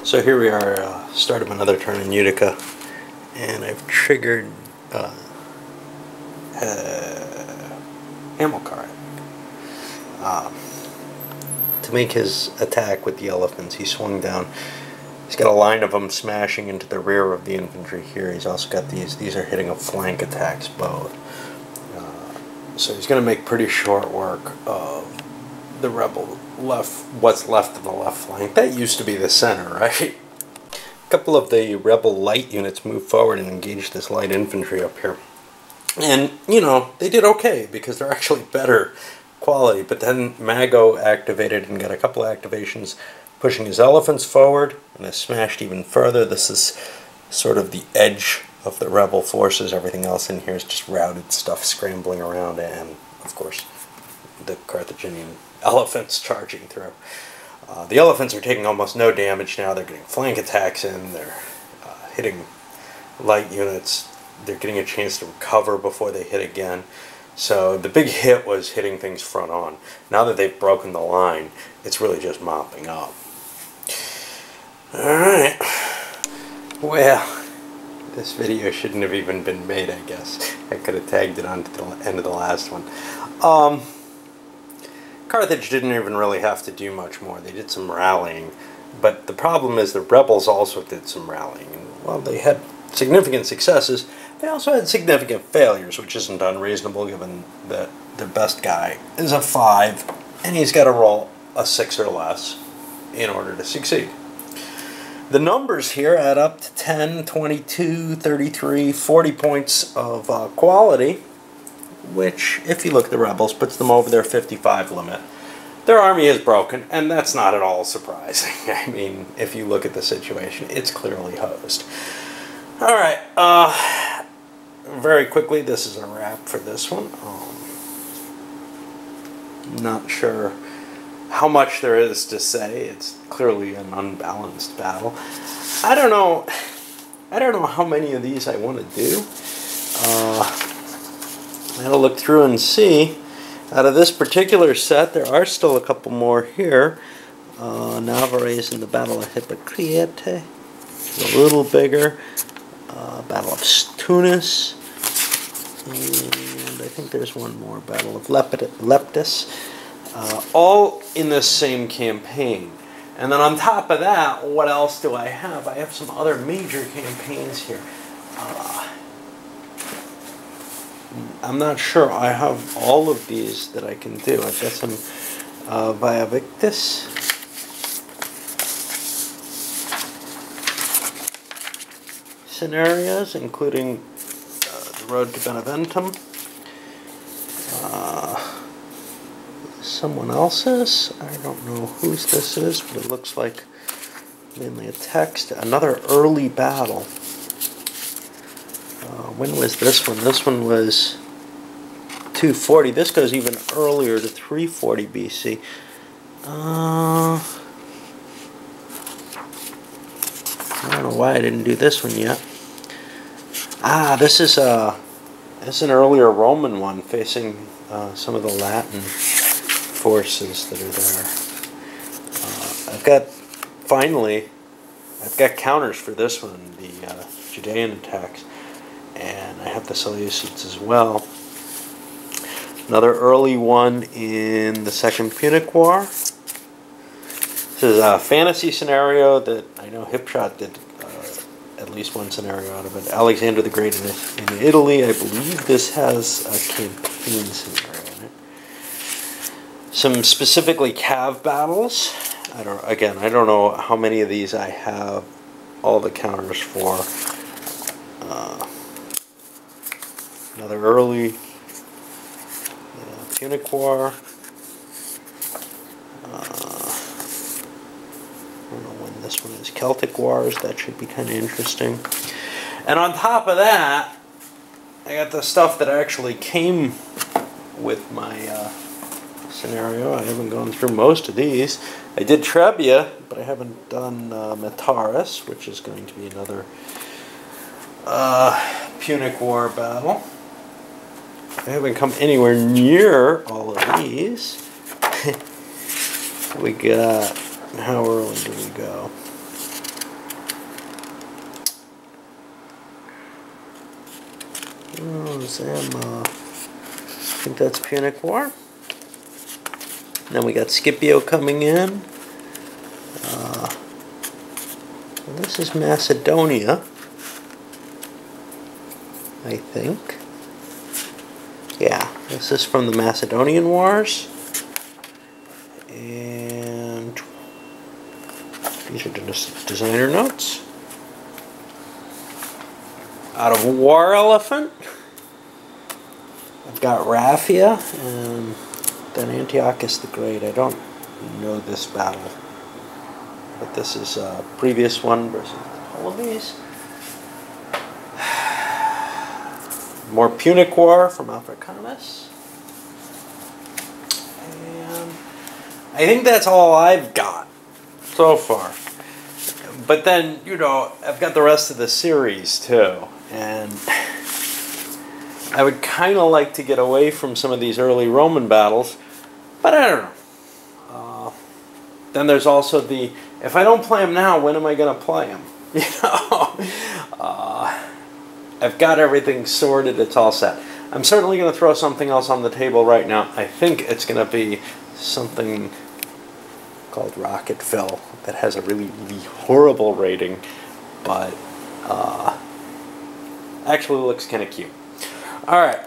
So here we are, start of another turn in Utica, and I've triggered Hamilcar to make his attack with the elephants. He swung down. He's got a line of them smashing into the rear of the infantry here. He's also got these are hitting a flank attacks both. So he's going to make pretty short work of the rebel left, what's left of the left flank. That used to be the center, right? A couple of the rebel light units moved forward and engaged this light infantry up here. And, you know, they did okay because they're actually better quality. But then Mago activated and got a couple of activations pushing his elephants forward, and they smashed even further. This is sort of the edge of the rebel forces. Everything else in here is just routed stuff scrambling around, and, of course, the Carthaginian elephants charging through. The elephants are taking almost no damage now. They're getting flank attacks in. They're hitting light units. They're getting a chance to recover before they hit again. So the big hit was hitting things front on. Now that they've broken the line, it's really just mopping up. Alright. Well, this video shouldn't have even been made, I guess. I could have tagged it on to the end of the last one. Carthage didn't even really have to do much more. They did some rallying. But the problem is the rebels also did some rallying. And while they had significant successes, they also had significant failures, which isn't unreasonable given that their best guy is a 5, and he's got to roll a 6 or less in order to succeed. The numbers here add up to 10, 22, 33, 40 points of quality, which, if you look at the rebels, puts them over their 55 limit. Their army is broken, and that's not at all surprising. I mean, if you look at the situation, it's clearly hosed. Alright, very quickly, this is a wrap for this one. Not sure how much there is to say. It's clearly an unbalanced battle. I don't know how many of these I want to do. I'll look through and see. Out of this particular set, there are still a couple more here. Navarrese in the Battle of Hippocrete, a little bigger. Battle of Tunis, and I think there's one more, Battle of Leptis, all in this same campaign. And then on top of that, what else do I have? I have some other major campaigns here. I'm not sure I have all of these that I can do. I've got some Via Victis, scenarios, including the road to Beneventum. Someone else's. I don't know whose this is, but it looks like mainly a text. Another early battle. When was this one? This one was 240. This goes even earlier to 340 BC. I don't know why I didn't do this one yet. This is an earlier Roman one facing some of the Latin forces that are there. I've got counters for this one, the Judean attacks, and I have the Seleucids as well. Another early one in the Second Punic War. This is a fantasy scenario that I know Hipshot did at least one scenario out of it. Alexander the Great in Italy. I believe this has a campaign scenario in it. Some specifically cav battles. I don't know how many of these I have all the counters for. Another early Punic War. I don't know when this one is. Celtic Wars. That should be kind of interesting. And on top of that, I got the stuff that actually came with my scenario. I haven't gone through most of these. I did Trebia, but I haven't done Metaurus, which is going to be another Punic War battle. I haven't come anywhere near all of these. We got, how early do we go? Oh, Zama. I think that's Punic War. Then we got Scipio coming in. This is Macedonia, I think. Yeah, this is from the Macedonian Wars. And these are just designer notes. Out of War Elephant, I've got Raphia and then Antiochus the Great. I don't know this battle, but this is a previous one versus Ptolemies. More Punic War from Africanus. And I think that's all I've got so far. But then, you know, I've got the rest of the series too. And I would kind of like to get away from some of these early Roman battles, but I don't know. Then there's also the, if I don't play them now, when am I going to play them? You know, I've got everything sorted, it's all set. I'm certainly going to throw something else on the table right now. I think it's going to be something called Rocket Fill that has a really, really horrible rating, but actually looks kind of cute. All right.